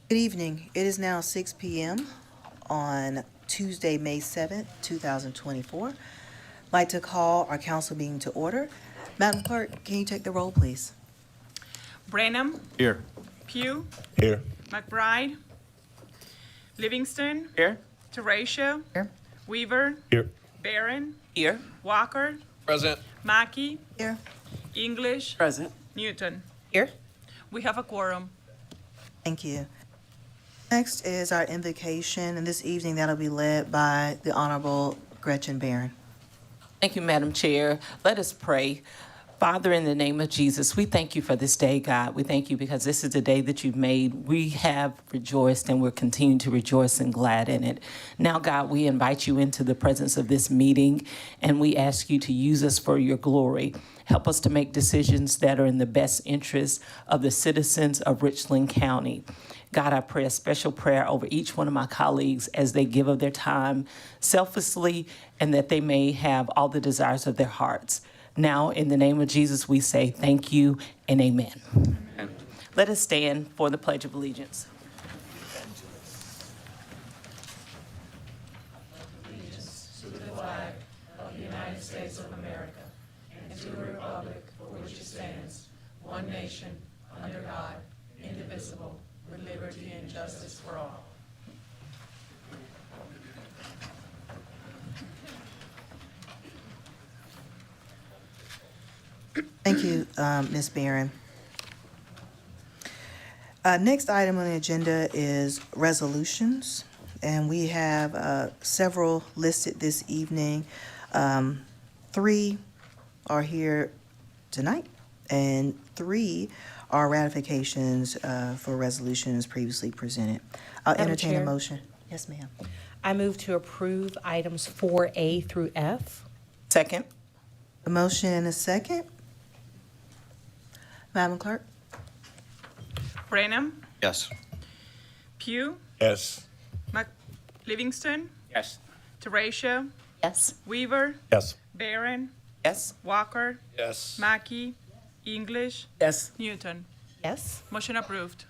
Good evening. It is now 6 p.m. on Tuesday, May 7th, 2024. I'd like to call our council meeting to order. Madam Clerk, can you take the roll, please? Branham, Here. Pugh, Here. McBride, Livingston, Here. Teratio, Here. Weaver, Here. Barron, Here. Walker, Present. Mackey, Here. English, Present. Newton. Here. We have a quorum. Thank you. Next is our invocation, and this evening that'll be led by the Honorable Gretchen Barron. Thank you, Madam Chair. Let us pray. Father, in the name of Jesus, we thank you for this day, God. We thank you because this is the day that you've made. We have rejoiced and we're continuing to rejoice and glad in it. Now, God, we invite you into the presence of this meeting and we ask you to use us for your glory. Help us to make decisions that are in the best interest of the citizens of Richland County. God, I pray a special prayer over each one of my colleagues as they give of their time selflessly and that they may have all the desires of their hearts. Now, in the name of Jesus, we say thank you and amen. Amen. Let us stand for the Pledge of Allegiance. Allegiance to the flag of the United States of America and to the republic for which it stands, one nation, under God, indivisible, with liberty and justice for all. Thank you, Ms. Barron. Next item on the agenda is resolutions, and we have several listed this evening. 3 are here tonight, and 3 are ratifications for resolutions previously presented. I'll Madam entertain a Chair. motion. Yes, ma'am. I move to approve items 4A through F. Second. A motion and a second. Madam Clerk? Branham, Yes. Pugh, Yes. Livingston, Yes. Teratio, Yes. Weaver, Yes. Barron, Yes. Walker, Yes. Mackey, English, Yes. Newton. Yes. Motion approved.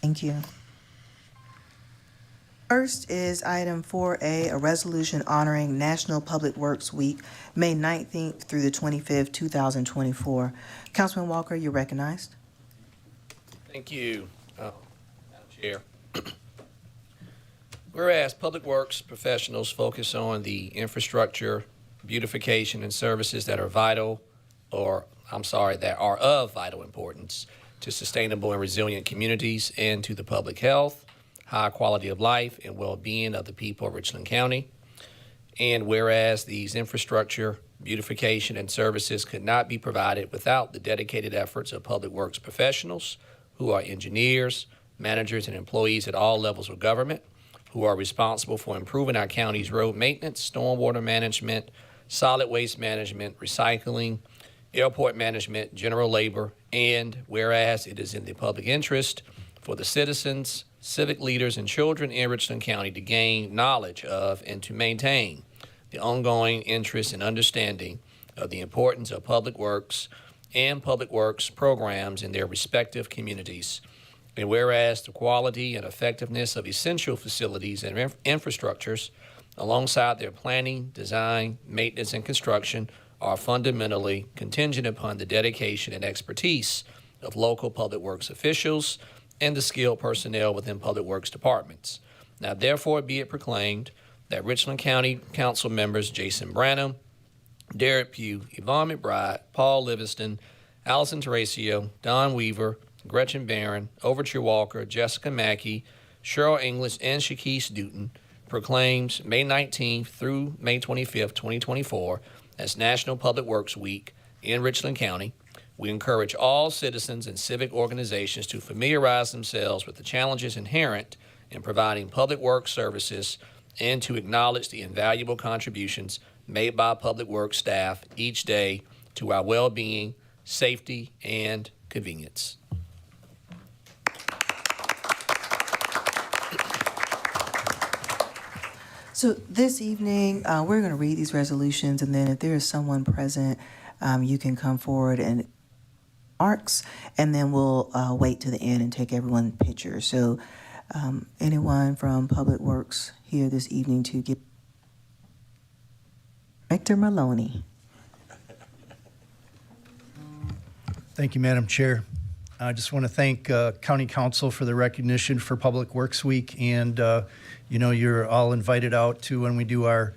Thank you. First is item 4A, a resolution honoring National Public Works Week, May 19th through the 25th, 2024. Councilman Walker, you're recognized. Thank you, Madam Chair. Whereas Public Works professionals focus on the infrastructure, beautification, and services that are that are of vital importance to sustainable and resilient communities and to the public health, high quality of life, and well-being of the people of Richland County. And whereas these infrastructure, beautification, and services could not be provided without the dedicated efforts of Public Works professionals who are engineers, managers, and employees at all levels of government who are responsible for improving our county's road maintenance, stormwater management, solid waste management, recycling, airport management, general labor, and whereas it is in the public interest for the citizens, civic leaders, and children in Richland County to gain knowledge of and to maintain the ongoing interest and understanding of the importance of public works and public works programs in their respective communities. And whereas the quality and effectiveness of essential facilities and infrastructures, alongside their planning, design, maintenance, and construction, are fundamentally contingent upon the dedication and expertise of local public works officials and the skilled personnel within public works departments. Now, therefore, be it proclaimed that Richland County Council members Jason Branham, Derek Pugh, Yvonne McBride, Paul Livingston, Allison Teratio, Don Weaver, Gretchen Barron, Overture Walker, Jessica Mackey, Cheryl English, and Shakese Newton proclaims May 19th through May 25th, 2024 as National Public Works Week in Richland County. We encourage all citizens and civic organizations to familiarize themselves with the challenges inherent in providing public works services and to acknowledge the invaluable contributions made by public works staff each day to our well-being, safety, and convenience. So this evening, we're going to read these resolutions, and then if there is someone present, you can come forward and remarks, and then we'll wait to the end and take everyone's picture. So anyone from Public Works here this evening to give Director Maloney. Thank you, Madam Chair. I just want to thank County Council for the recognition for Public Works Week, and you're all invited out to when we do our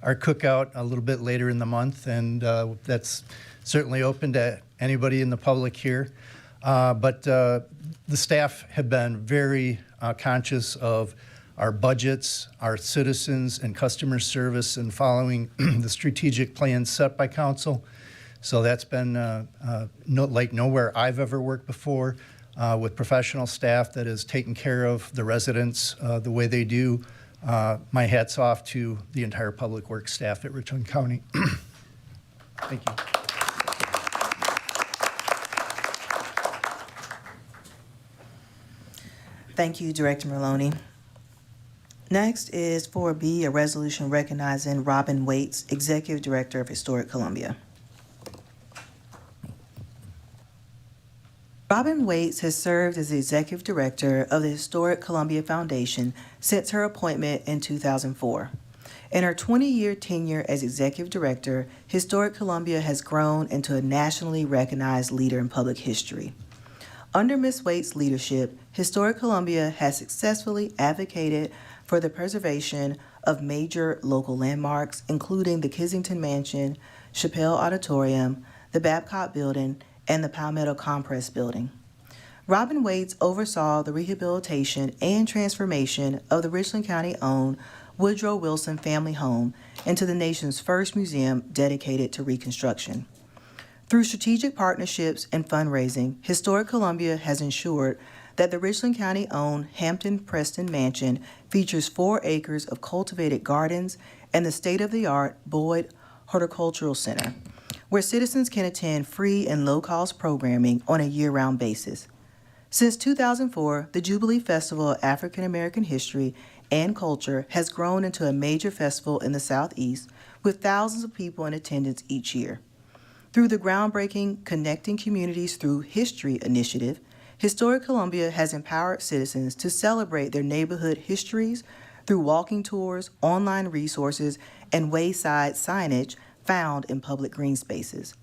cookout a little bit later in the month, and that's certainly open to anybody in the public here. But the staff have been very conscious of our budgets, our citizens, and customer service, and following the strategic plans set by Council. So that's been like nowhere I've ever worked before, with professional staff that is taking care of the residents the way they do. My hat's off to the entire Public Works staff at Richland County. Thank you. Thank you, Director Maloney. Next is 4B, a resolution recognizing Robin Waits, Executive Director of Historic Columbia. Robin Waits has served as the Executive Director of the Historic Columbia Foundation since her appointment in 2004. In her 20-year tenure as Executive Director, Historic Columbia has grown into a nationally recognized leader in public history. Under Ms. Waits' leadership, Historic Columbia has successfully advocated for the preservation of major local landmarks, including the Kensington Mansion, Chappelle Auditorium, the Babcock Building, and the Palmetto Compress Building. Robin Waits oversaw the rehabilitation and transformation of the Richland County-owned Woodrow Wilson Family Home into the nation's first museum dedicated to Reconstruction. Through strategic partnerships and fundraising, Historic Columbia has ensured that the Richland County-owned Hampton Preston Mansion features 4 acres of cultivated gardens and the state-of-the-art Boyd Horticultural Center, where citizens can attend free and low-cost programming on a year-round basis. Since 2004, the Jubilee Festival of African American History and Culture has grown into a major festival in the Southeast, with thousands of people in attendance each year. Through the groundbreaking Connecting Communities Through History initiative, Historic Columbia has empowered citizens to celebrate their neighborhood histories through walking tours, online resources, and wayside signage found in public green spaces.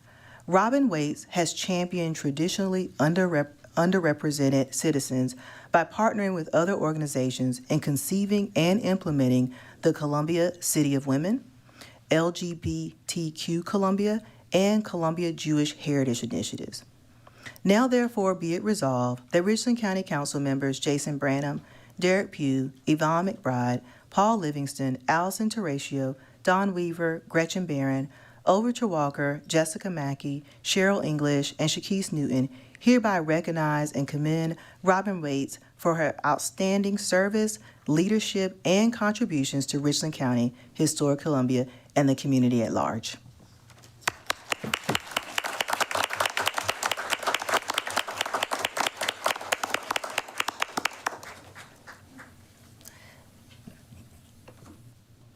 Robin Waits has championed traditionally underrepresented citizens by partnering with other organizations in conceiving and implementing the Columbia City of Women, LGBTQ Columbia, and Columbia Jewish Heritage Initiatives. Now therefore be it resolved that Richland County Council members Jason Branham, Derek Pugh, Yvonne McBride, Paul Livingston, Allison Terratio, Don Weaver, Gretchen Barron, Overture Walker, Jessica Mackey, Cheryl English, and Shakise Newton hereby recognize and commend Robin Waits for her outstanding service, leadership, and contributions to Richland County, Historic Columbia, and the community at large.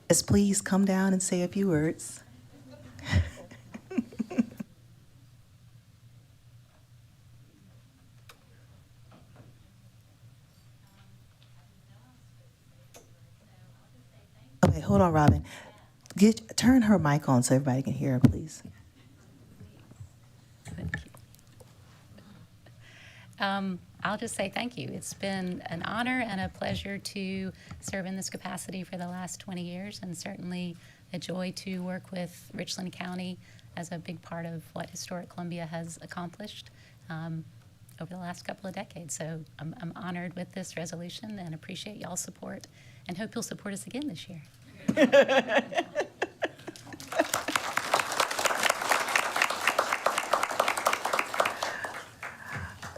Yes, please come down and say a few words. Okay, hold on, Robin. Turn her mic on so everybody can hear her, please. I'll just say thank you. It's been an honor and a pleasure to serve in this capacity for the last 20 years, and certainly a joy to work with Richland County as a big part of what Historic Columbia has accomplished over the last couple of decades. So I'm honored with this resolution and appreciate y'all's support, and hope you'll support us again this year.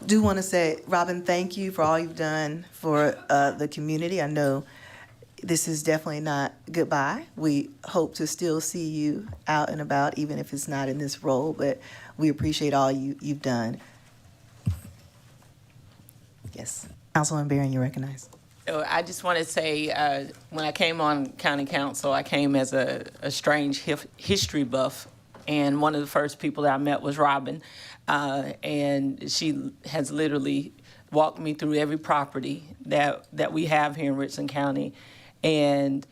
Do want to say, Robin, thank you for all you've done for the community. I know this is definitely not goodbye. We hope to still see you out and about, even if it's not in this role, but we appreciate all you've done. Yes. Councilman Barron, you're recognized. So I just want to say, when I came on county council, I came as a strange history buff, and one of the first people that I met was Robin, and she has literally walked me through every property that we have here in Richland County, and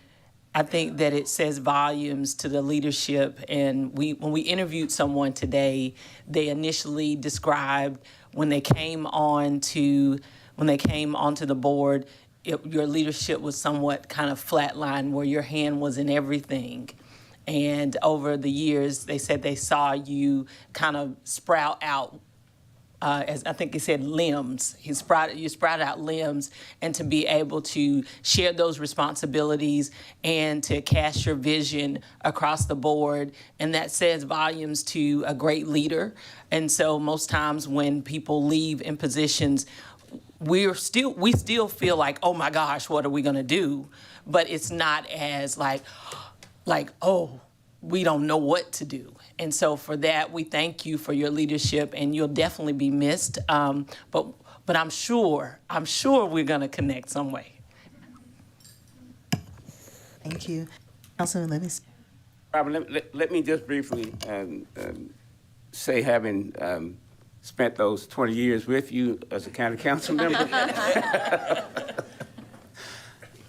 I think that it says volumes to the leadership. And when we interviewed someone today, they initially described when they came onto the board, your leadership was somewhat kind of flatline, where your hand was in everything. And over the years, they said they saw you kind of sprout out, as I think he said, limbs. You sprout out limbs, and to be able to share those responsibilities and to cast your vision across the board. And that says volumes to a great leader. And so most times when people leave in positions, we still feel like, oh my gosh, what are we gonna do? But it's not as like, oh, we don't know what to do. And so for that, we thank you for your leadership, and you'll definitely be missed. But I'm sure we're gonna connect some way. Thank you. Councilman Livingston. Robin, let me just briefly say, having spent those 20 years with you as a county council member,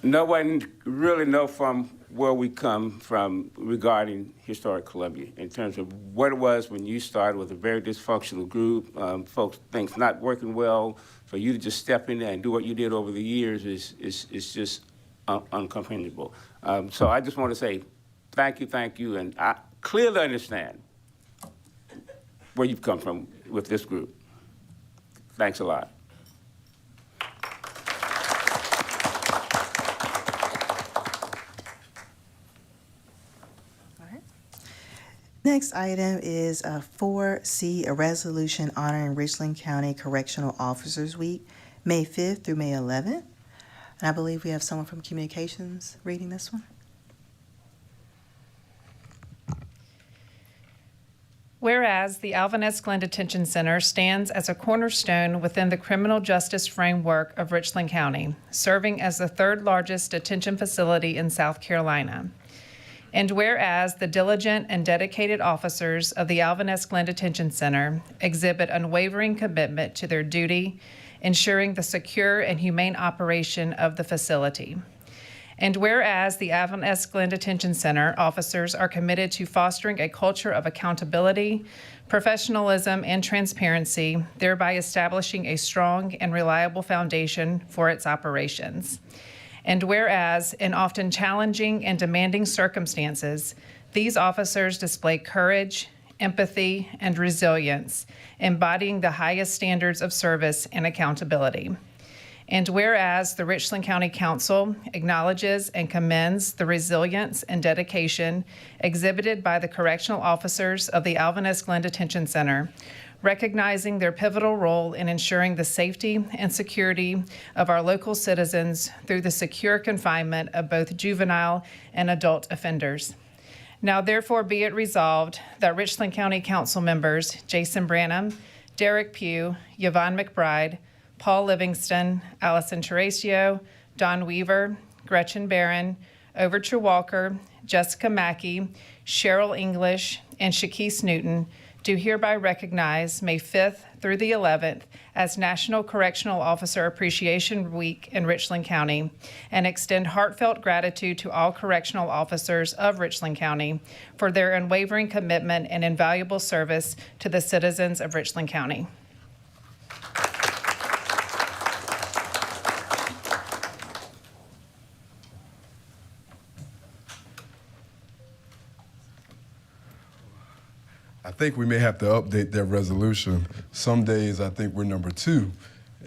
no one really know from where we come from regarding Historic Columbia in terms of what it was when you started with a very dysfunctional group, folks, things not working well. For you to just step in there and do what you did over the years is just uncomprehendable. So I just want to say thank you, and I clearly understand where you've come from with this group. Thanks a lot. Next item is 4C, a resolution honoring Richland County Correctional Officers Week, May 5th through May 11th. And I believe we have someone from Communications reading this one. Whereas the Alvin S. Glenn Detention Center stands as a cornerstone within the criminal justice framework of Richland County, serving as the third largest detention facility in South Carolina. And whereas the diligent and dedicated officers of the Alvin S. Glenn Detention Center exhibit unwavering commitment to their duty, ensuring the secure and humane operation of the facility. And whereas the Alvin S. Glenn Detention Center officers are committed to fostering a culture of accountability, professionalism, and transparency, thereby establishing a strong and reliable foundation for its operations. And whereas, in often challenging and demanding circumstances, these officers display courage, empathy, and resilience, embodying the highest standards of service and accountability. And whereas the Richland County Council acknowledges and commends the resilience and dedication exhibited by the correctional officers of the Alvin S. Glenn Detention Center, recognizing their pivotal role in ensuring the safety and security of our local citizens through the secure confinement of both juvenile and adult offenders. Now therefore be it resolved that Richland County Council members Jason Branham, Derek Pugh, Yvonne McBride, Paul Livingston, Allison Terracio, Don Weaver, Gretchen Barron, Overture Walker, Jessica Mackey, Cheryl English, and Shakese Newton do hereby recognize May 5th through the 11th as National Correctional Officer Appreciation Week in Richland County, and extend heartfelt gratitude to all correctional officers of Richland County for their unwavering commitment and invaluable service to the citizens of Richland County. I think we may have to update that resolution. Some days I think we're number 2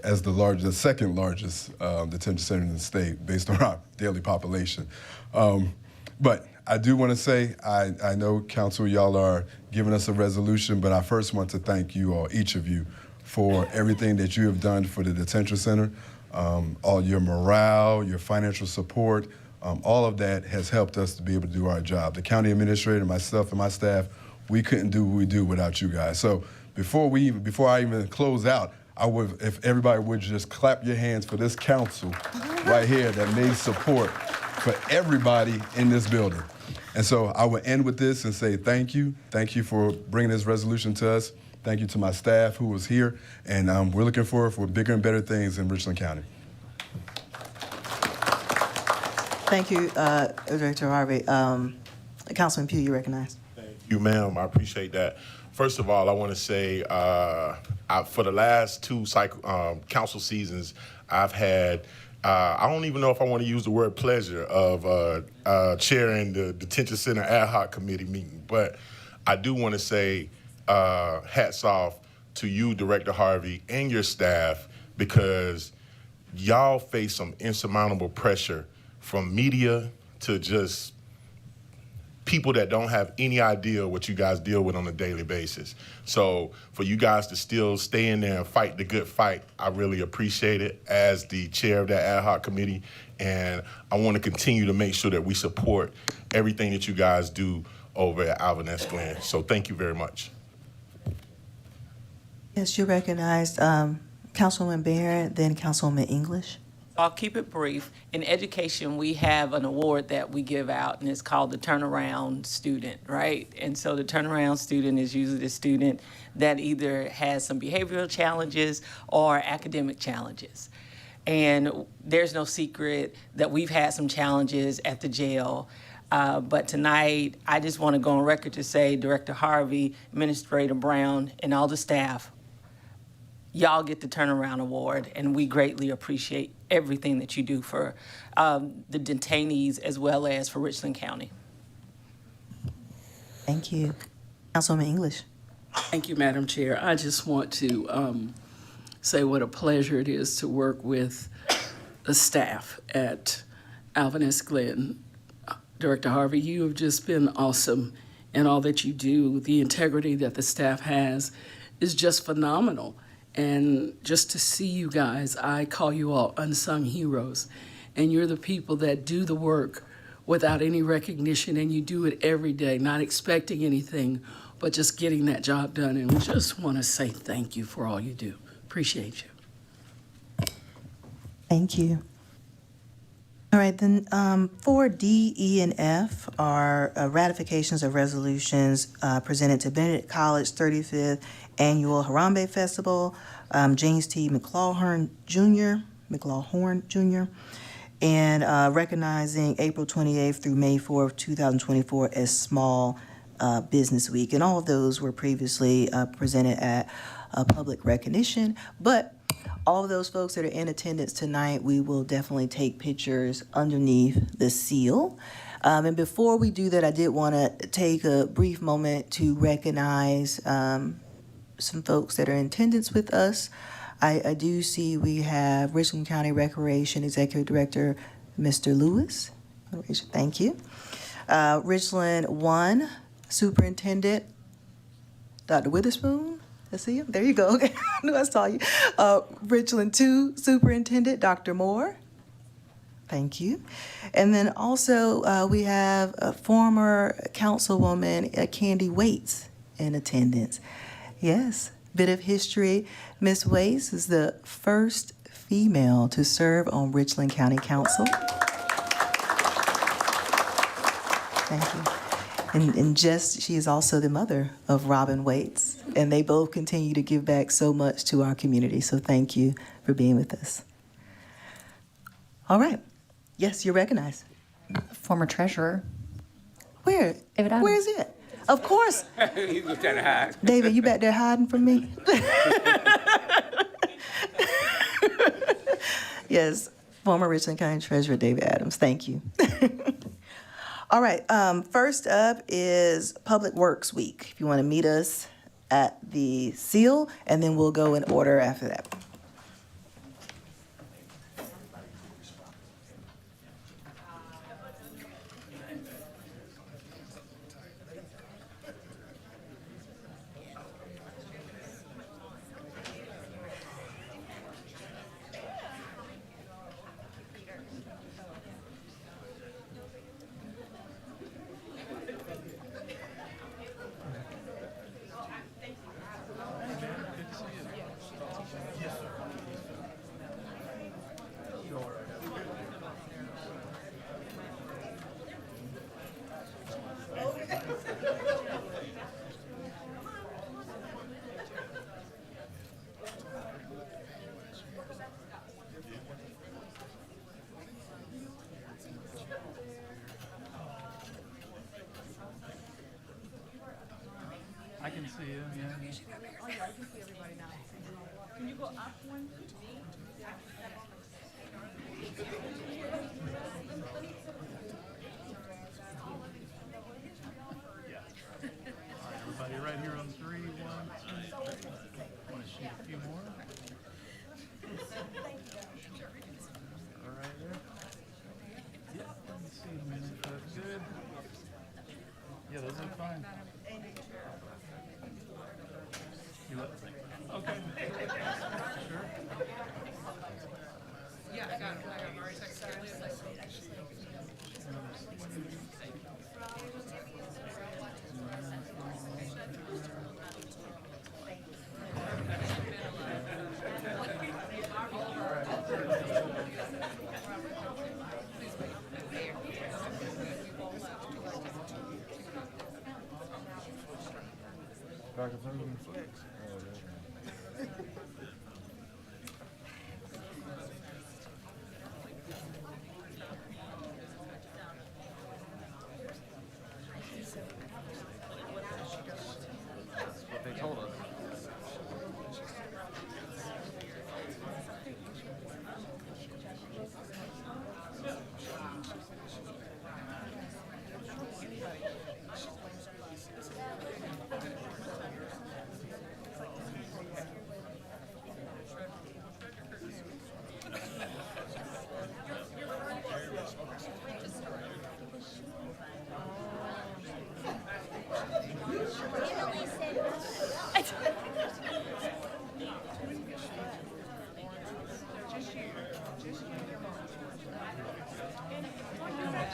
as the second largest detention center in the state based on our daily population. But I do want to say, I know council, y'all are giving us a resolution, but I first want to thank you all, each of you, for everything that you have done for the detention center, all your morale, your financial support, all of that has helped us to be able to do our job. The county administrator, myself, and my staff, we couldn't do what we do without you guys. So before I even close out, if everybody would just clap your hands for this council right here that made support for everybody in this building. And so I will end with this and say thank you. Thank you for bringing this resolution to us. Thank you to my staff who was here, and we're looking forward for bigger and better things in Richland County. Thank you, Director Harvey. Councilman Pugh, you recognized. Thank you, ma'am. I appreciate that. First of all, I want to say for the last two council seasons, I've had, I don't even know if I want to use the word pleasure of chairing the Detention Center Ad Hoc Committee meeting, but I do want to say hats off to you, Director Harvey, and your staff, because y'all face some insurmountable pressure from media to just people that don't have any idea what you guys deal with on a daily basis. So for you guys to still stay in there and fight the good fight, I really appreciate it as the chair of that ad hoc committee. And I want to continue to make sure that we support everything that you guys do over at Alvin S. Glenn. So thank you very much. Yes, you recognized Councilwoman Barrett, then Councilwoman English. I'll keep it brief. In education, we have an award that we give out, and it's called the Turnaround Student, right? And so the Turnaround Student is usually the student that either has some behavioral challenges or academic challenges. And there's no secret that we've had some challenges at the jail. But tonight, I just want to go on record to say, Director Harvey, Administrator Brown, and all the staff, y'all get the Turnaround Award, and we greatly appreciate everything that you do for the detainees as well as for Richland County. Thank you. Councilwoman English. Thank you, Madam Chair. I just want to say what a pleasure it is to work with the staff at Alvin S. Glenn. Director Harvey, you have just been awesome in all that you do. The integrity that the staff has is just phenomenal. And just to see you guys, I call you all unsung heroes. And you're the people that do the work without any recognition, and you do it every day, not expecting anything, but just getting that job done. And we just want to say thank you for all you do. Appreciate you. Thank you. All right, then for D, E, and F are ratifications of resolutions presented to Benedict College 35th Annual Harambe Festival, James T. McLawhorn Jr., and recognizing April 28th through May 4th, 2024 as Small Business Week. And all of those were previously presented at public recognition, but all of those folks that are in attendance tonight, we will definitely take pictures underneath the seal. And before we do that, I did want to take a brief moment to recognize some folks that are in attendance with us. I do see we have Richland County Recreation Executive Director, Mr. Lewis. Thank you. Richland 1 Superintendent, Dr. Witherspoon. I see you. There you go. Okay. I knew I saw you. Richland 2 Superintendent, Dr. Moore. Thank you. And then also we have a former Councilwoman Candy Waits in attendance. Yes, bit of history. Ms. Waits is the first female to serve on Richland County Council. Thank you. And she is also the mother of Robin Waits, and they both continue to give back so much to our community. So thank you for being with us. All right. Yes, you're recognized. Former treasurer. Where? David Adams. Where is it? Of course. He was trying to hide. David, you back there hiding from me? Yes, former Richland County Treasurer David Adams. Thank you. All right, first up is Public Works Week. If you want to meet us at the seal, and then we'll go in order after that. see you. Yeah. Can you go up one? Everybody right here on 3, 1, 2, 3. Want to shoot a few more? All right there. Yeah, let me see a minute. That's good. Yeah, those look fine. You look. Okay. Sure. Yeah, I got Mari texted. What they told us.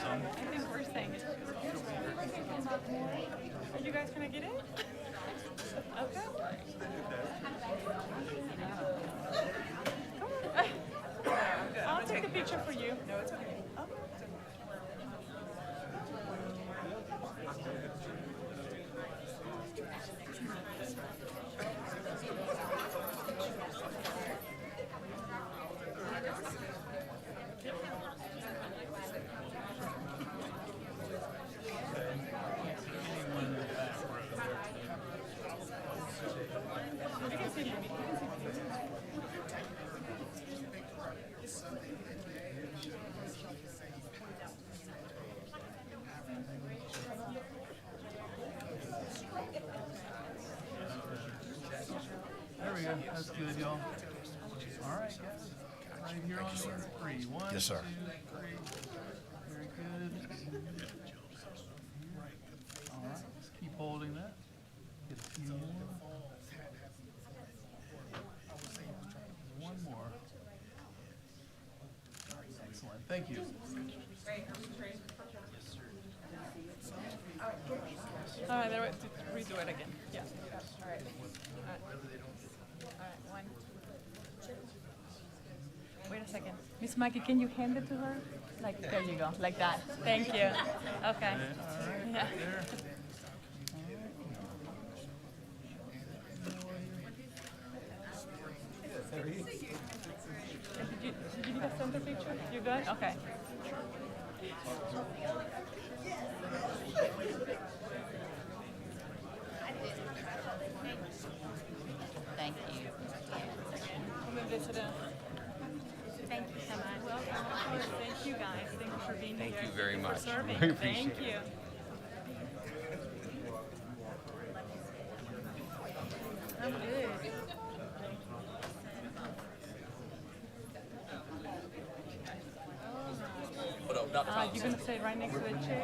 I think we're saying it. Are you guys gonna get it? Okay. I'll take the picture for you. No, it's okay. There we go. That's good, y'all. All right, guys. Right here on 3. 1, Yes, sir. 2, 3. Very good. All right, let's keep holding that. Get a few more. One more. Excellent. Thank you. All right, there. Redo it again. Yeah. All right. All right. One. Wait a second. Miss Maggie, can you hand it to her? Like, there you go. Like that. Thank you. Okay. All right, Yeah. there. Did you need a center picture? You good? Okay. Thank you. Come and visit us. Thank you so much. Welcome. Thank you guys. Thank you for being here. Thank you very much. For serving. We appreciate Thank it. you. I'm good. You're gonna sit right next to the chair.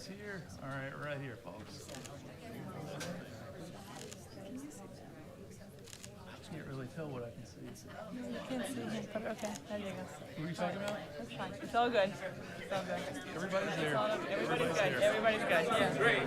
Everybody's here? All right, right here, folks. I can't really tell what I can see. You can't see him. Okay, there you go. What were you talking about? That's fine. It's all good. It's all good. Everybody's there. Everybody's good. Everybody's good. Yeah. Great.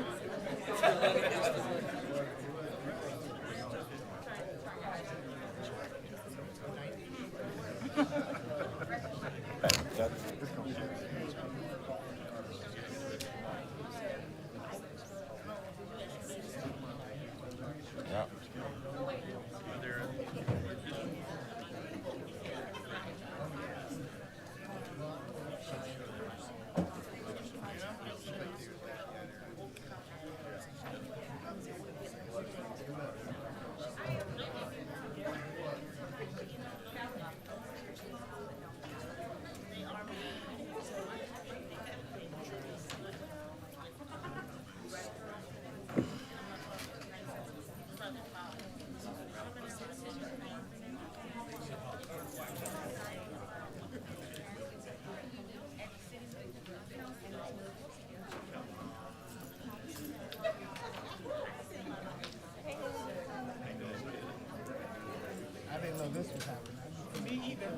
I didn't know this was happening. Me either.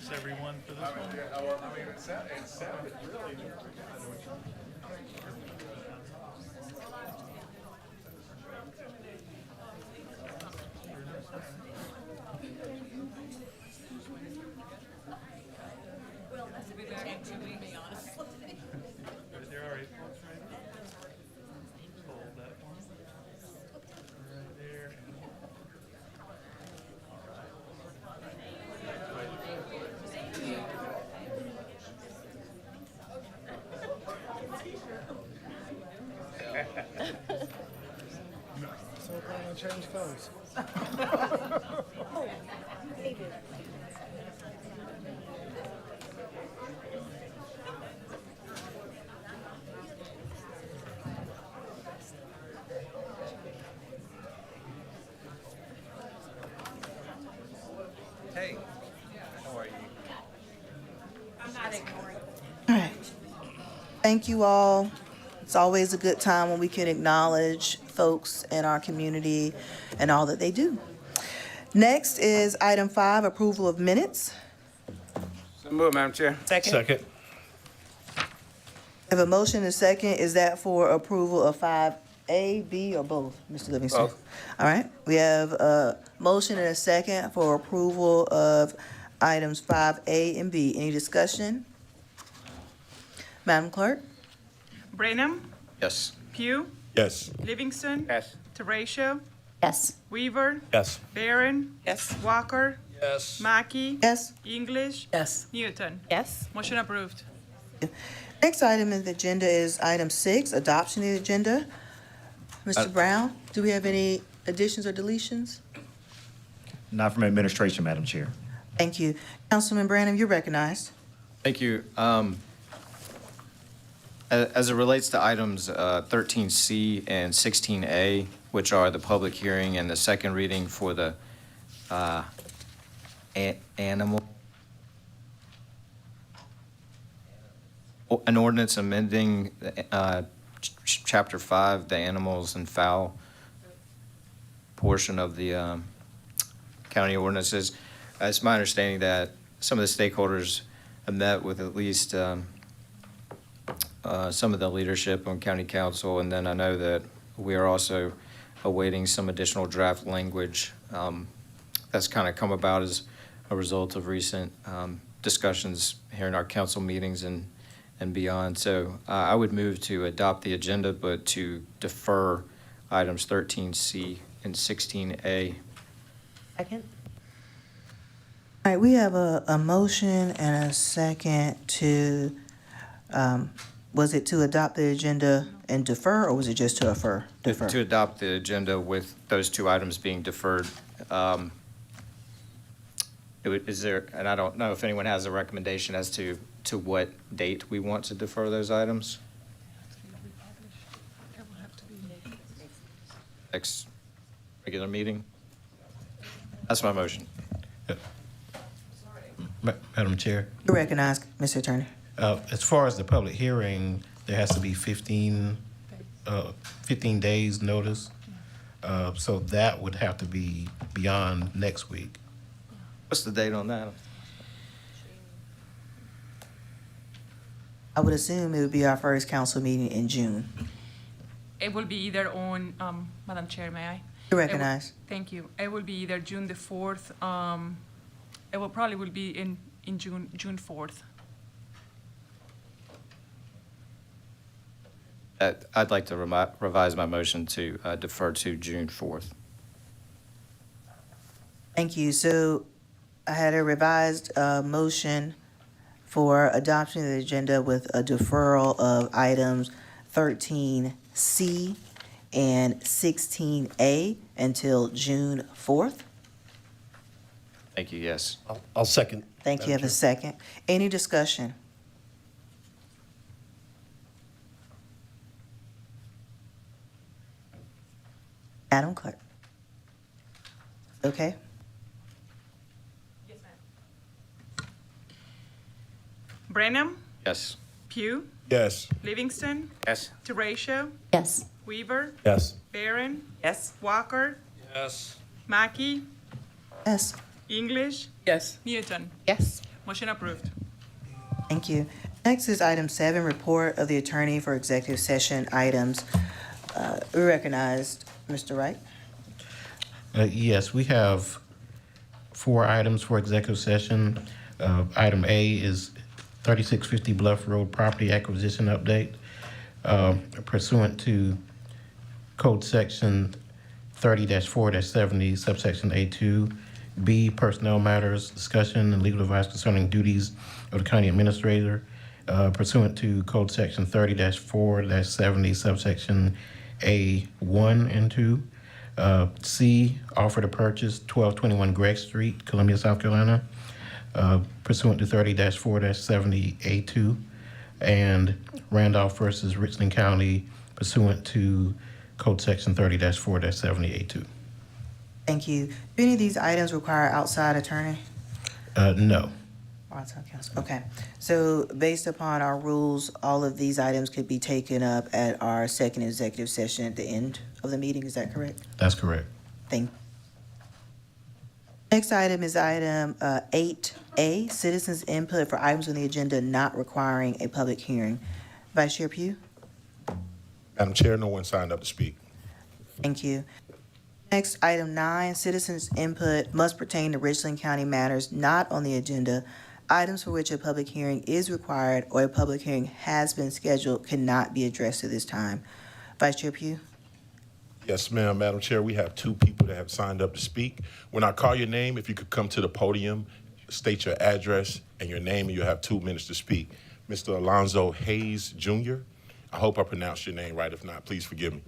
Is everyone for this one? It sounded really. There are 8 folks right here. Hold that one. Right there. So plan on change clothes. Hey, how are you? All right. Thank you all. It's always a good time when we can acknowledge folks in our community and all that they do. Next is item 5, approval of minutes. So move, Madam Chair. Second. I have a motion and a second. Is that for approval of 5A, B, or both, Mr. Livingston? Both. All right. We have a motion and a second for approval of items 5A and B. Any discussion? Madam Clerk? Brenham, Yes. Pugh, Yes. Livingston, Yes. Teratio, Yes. Weaver, Yes. Barron, Yes. Walker, Yes. Mackey, Yes. English, Yes. Newton. Yes. Motion approved. Next item in the agenda is item 6, adoption of the agenda. Mr. Brown, do we have any additions or deletions? Not from administration, Madam Chair. Thank you. Councilman Branham, you're recognized. Thank you. As it relates to items 13C and 16A, which are the public hearing and the second reading for the animal, an ordinance amending Chapter 5, the animals and fowl portion of the county ordinances. It's my understanding that some of the stakeholders have met with at least some of the leadership on county council, and then I know that we are also awaiting some additional draft language that's kind of come about as a result of recent discussions here in our council meetings and beyond. So I would move to adopt the agenda, but to defer items 13C and 16A. Second? All right, we have a motion and a second to, was it to adopt the agenda and defer, or was it just to defer? To adopt the agenda with those two items being deferred. Is there, and I don't know if anyone has a recommendation as to what date we want to defer those items? Next regular meeting? That's my motion. Madam Chair, You recognize, Mr. Attorney. as far as the public hearing, there has to be 15 days notice. So that would have to be beyond next week. What's the date on that? I would assume it would be our first council meeting in June. It will be either on, Madam Chair, may I? You recognize. Thank you. It will be either June the 4th, it will probably will be in June 4th. I'd like to revise my motion to defer to June 4th. Thank you. So I had a revised motion for adoption of the agenda with a deferral of items 13C and 16A until June 4th. Thank you, yes. I'll second. Thank you. Have a second. Any discussion? Madam Clerk. Okay? Yes, ma'am. Brenham, Yes. Pugh, Yes. Livingston, Yes. Teratio, Yes. Weaver, Yes. Barron, Yes. Walker, Yes. Mackey, Yes. English, Yes. Newton. Yes. Motion approved. Thank you. Next is item 7, report of the attorney for executive session items. We recognized Mr. Wright. Yes, we have 4 items for executive session. Item A is 3650 Bluff Road property acquisition update. Pursuant to Code Section 30-4-70, subsection A2. B, personnel matters, discussion and legal advice concerning duties of the county administrator. Pursuant to Code Section 30-4-70, subsection A1 and 2. C, offer to purchase 1221 Gregg Street, Columbia, South Carolina, pursuant to 30-4-70 A2. And Randolph versus Richland County, pursuant to Code Section 30-4-70 A2. Thank you. Do any of these items require outside attorney? No. Outside counsel. Okay. So based upon our rules, all of these items could be taken up at our second executive session at the end of the meeting. Is that correct? That's correct. Thank you. Next item is item 8A, citizens' input for items on the agenda not requiring a public hearing. Vice Chair Pugh? Madam Chair, no one signed up to speak. Thank you. Next, item 9, citizens' input must pertain to Richland County matters not on the agenda. Items for which a public hearing is required or a public hearing has been scheduled cannot be addressed at this time. Vice Chair Pugh? Yes, ma'am. Madam Chair, we have 2 people that have signed up to speak. When I call your name, if you could come to the podium, state your address and your name, and you'll have 2 minutes to speak. Mr. Alonzo Hayes, Jr. I hope I pronounced your name right. If not, please forgive me.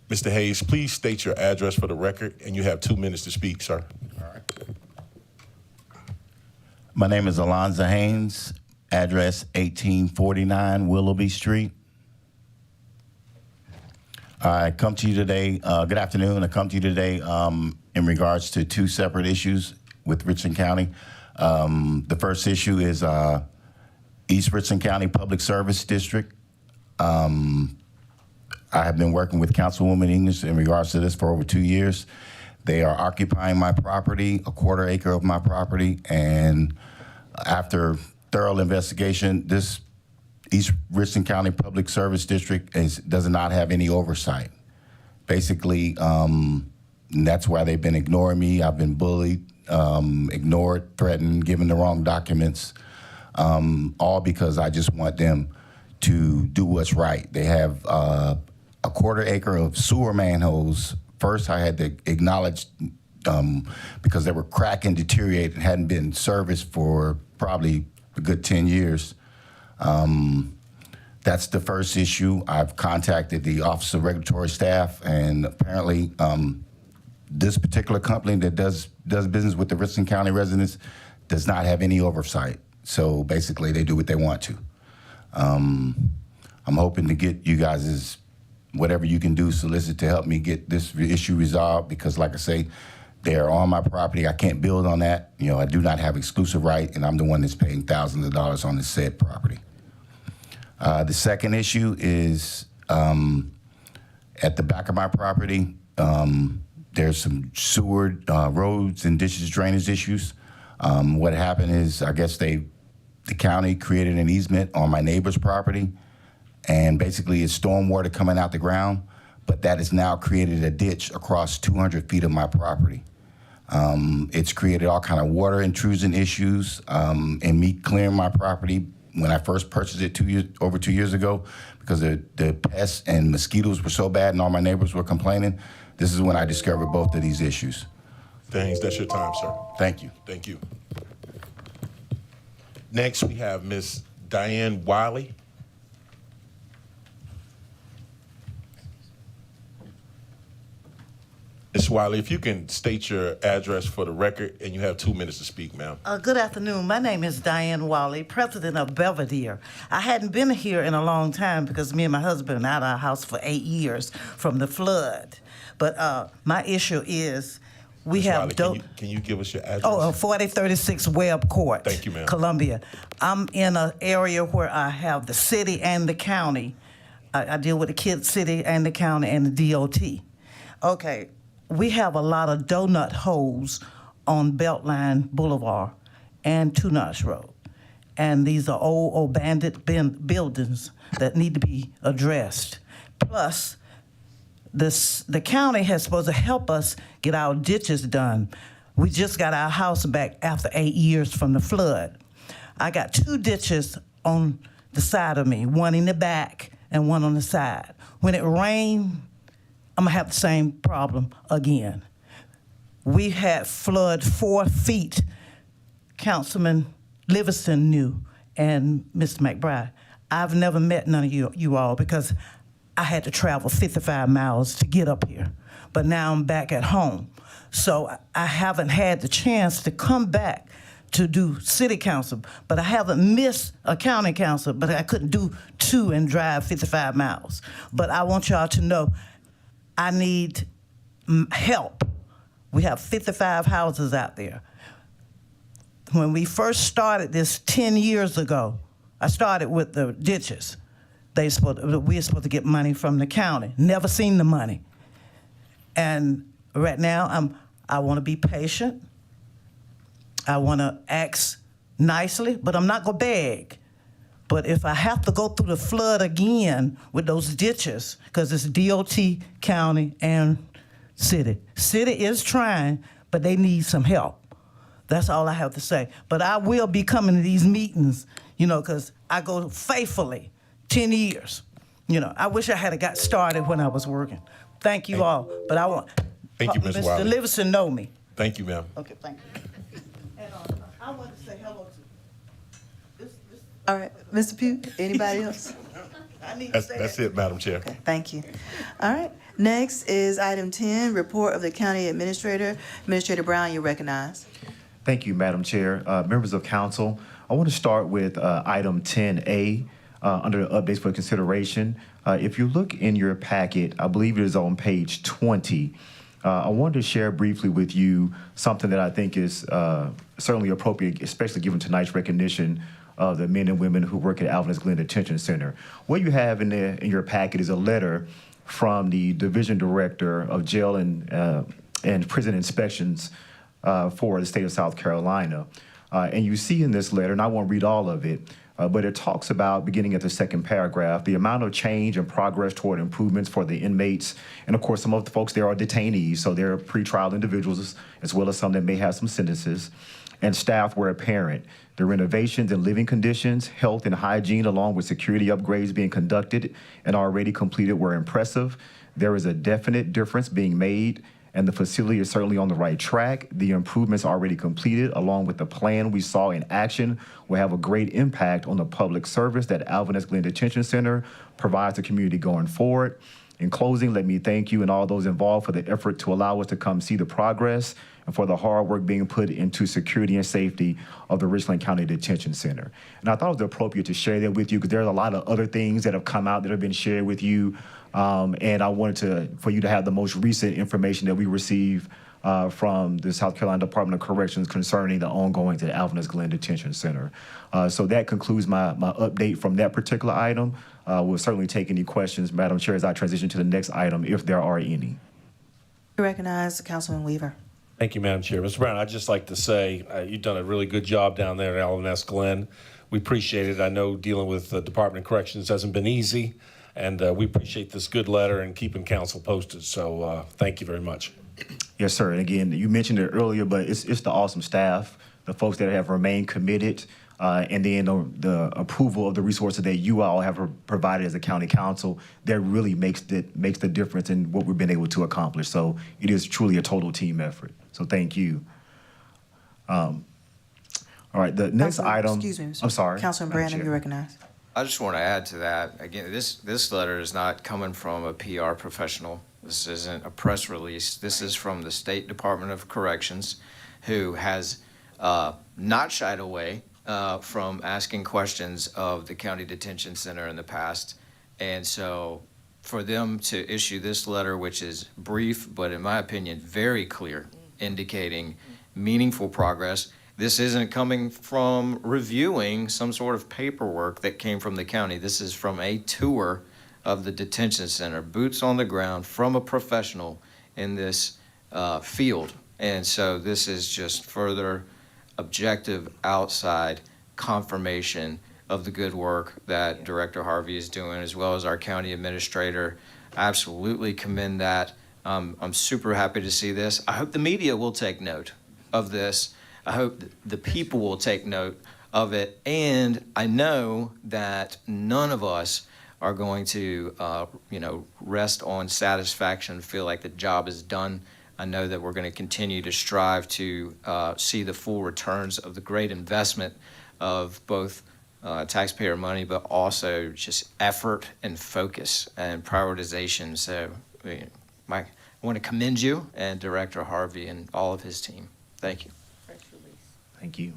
Mr. Hayes, please state your address for the record, and you have 2 minutes to speak, sir. All right. My name is Alonzo Haynes, address 1849 Willoughby Street. I come to you today, good afternoon. I come to you today in regards to 2 separate issues with Richland County. The first issue is East Richland County Public Service District. I have been working with Councilwoman English in regards to this for over 2 years. They are occupying my property, a 1/4 acre of my property, and after thorough investigation, this East Richland County Public Service District does not have any oversight. Basically, that's why they've been ignoring me. I've been bullied, ignored, threatened, given the wrong documents, all because I just want them to do what's right. They have a 1/4 acre of sewer manholes. First, I had to acknowledge because they were cracked and deteriorated and hadn't been serviced for probably a good 10 years. That's the first issue. I've contacted the Office of Regulatory Staff, and apparently this particular company that does business with the Richland County residents does not have any oversight. So basically, they do what they want to. I'm hoping to get you guys' whatever you can do, solicit to help me get this issue resolved, because like I say, they are on my property. I can't build on that. You know, I do not have exclusive right, and I'm the one that's paying thousands of dollars on the said property. The second issue is at the back of my property, there's some sewer, roads and ditches drainage issues. What happened is, I guess the county created an easement on my neighbor's property, and basically it's stormwater coming out the ground, but that has now created a ditch across 200 feet of my property. It's created all kind of water intrusion issues, and me clearing my property when I first purchased it over 2 years ago, because the pests and mosquitoes were so bad and all my neighbors were complaining. This is when I discovered both of these issues. Thanks. That's your time, sir. Thank you. Thank you. Next, we have Ms. Diane Wiley. Ms. Wiley, if you can state your address for the record, and you have 2 minutes to speak, ma'am. Good afternoon. My name is Diane Wiley, president of Belvedere. I hadn't been here in a long time because me and my husband been out of our house for 8 years from the flood. But my issue is we Ms. have... Wiley, can you give us your address? 4036 Webb Court. Thank you, ma'am. Columbia. I'm in an area where I have the city and the county. I deal with the city and the county and the DOT. Okay. We have a lot of donut holes on Beltline Boulevard and Two Notch Road. And these are old abandoned buildings that need to be addressed. Plus, the county has supposed to help us get our ditches done. We just got our house back after 8 years from the flood. I got 2 ditches on the side of me, one in the back and one on the side. When it rained, I'm gonna have the same problem again. We had flood 4 feet. Councilman Livingston knew, and Mr. McBride. I've never met none of you all because I had to travel 55 miles to get up here. But now I'm back at home. So I haven't had the chance to come back to do city council, but I haven't missed a county council, but I couldn't do 2 and drive 55 miles. But I want y'all to know, I need help. We have 55 houses out there. When we first started this 10 years ago, I started with the ditches. We're supposed to get money from the county. Never seen the money. And right now, I want to be patient. I want to ask nicely, but I'm not going to beg. But if I have to go through the flood again with those ditches, because it's DOT, county, and city. City is trying, but they need some help. That's all I have to say. But I will be coming to these meetings, because I go faithfully 10 years. I wish I had got started when I was working. Thank you all. But I want... Thank you, Ms. Wiley. Mr. Livingston know me. Thank you, ma'am. Okay, thank you. And I want to say hello to... All right, Mr. Pugh, anybody else? That's it, Madam Chair. Okay, thank you. All right, next is item 10, report of the county administrator. Administrator Brown, you're recognized. Thank you, Madam Chair. Members of council, I want to start with item 10A under the updates for consideration. If you look in your packet, I believe it is on page 20. I wanted to share briefly with you something that I think is certainly appropriate, especially given tonight's recognition of the men and women who work at Alvarez Glen Detention Center. What you have in your packet is a letter from the Division Director of Jail and Prison Inspections for the state of South Carolina. And you see in this letter, and I won't read all of it, but it talks about, beginning at the second paragraph, the amount of change and progress toward improvements for the inmates. And of course, some of the folks there are detainees, so they're pretrial individuals, as well as some that may have some sentences. And staff were apparent. The renovations and living conditions, health and hygiene, along with security upgrades being conducted and already completed were impressive. There is a definite difference being made, and the facility is certainly on the right track. The improvements already completed, along with the plan we saw in action, will have a great impact on the public service that Alvarez Glen Detention Center provides the community going forward. In closing, let me thank you and all those involved for the effort to allow us to come see the progress and for the hard work being put into security and safety of the Richland County Detention Center. And I thought it was appropriate to share that with you because there's a lot of other things that have come out that have been shared with you. And I wanted for you to have the most recent information that we receive from the South Carolina Department of Corrections concerning the ongoing to the Alvarez Glen Detention Center. So that concludes my update from that particular item. We'll certainly take any questions, Madam Chair, as I transition to the next item, if there are any. You recognize Councilman Weaver. Thank you, Madam Chair. Mr. Brown, I'd just like to say you've done a really good job down there at Alvarez Glen. We appreciate it. I know dealing with the Department of Corrections hasn't been easy, and we appreciate this good letter and keeping council posted. So thank you very much. Yes, sir. And again, you mentioned it earlier, but it's the awesome staff, the folks that have remained committed, and then the approval of the resources that you all have provided as a county council that really makes the difference in what we've been able to accomplish. So it is truly a total team effort. So thank you. All right, the next item. Excuse me, I'm sorry. Councilman Brandon, you recognize. I just want to add to that, again, this letter is not coming from a PR professional. This isn't a press release. This is from the State Department of Corrections, who has not shied away from asking questions of the County Detention Center in the past. And so for them to issue this letter, which is brief, but in my opinion, very clear, indicating meaningful progress. This isn't coming from reviewing some sort of paperwork that came from the county. This is from a tour of the detention center, boots on the ground from a professional in this field. And so this is just further objective outside confirmation of the good work that Director Harvey is doing, as well as our county administrator. I absolutely commend that. I'm super happy to see this. I hope the media will take note of this. I hope the people will take note of it. And I know that none of us are going to, rest on satisfaction, feel like the job is done. I know that we're going to continue to strive to see the full returns of the great investment of both taxpayer money, but also just effort and focus and prioritization. So I want to commend you and Director Harvey and all of his team. Thank you. Thank you.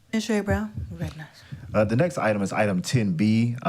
Administrator Brown, you recognize. The next item is item 10B,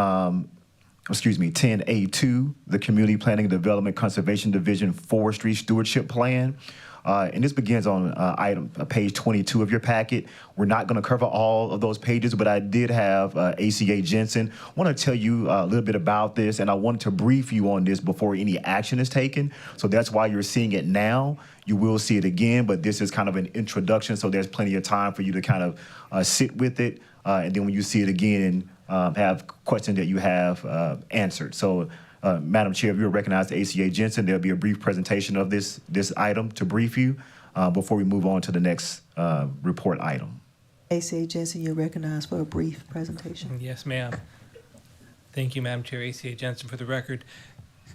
10A2, the Community Planning and Development Conservation Division Forestry Stewardship Plan. And this begins on page 22 of your packet. We're not going to cover all of those pages, but I did have ACA Jensen. I want to tell you a little bit about this, and I wanted to brief you on this before any action is taken. So that's why you're seeing it now. You will see it again, but this is kind of an introduction, so there's plenty of time for you to kind of sit with it, and then when you see it again, have questions that you have answered. So Madam Chair, if you'll recognize ACA Jensen, there'll be a brief presentation of this item to brief you before we move on to the next report item. ACA Jensen, you're recognized for a brief presentation. Yes, ma'am. Thank you, Madam Chair. ACA Jensen for the record.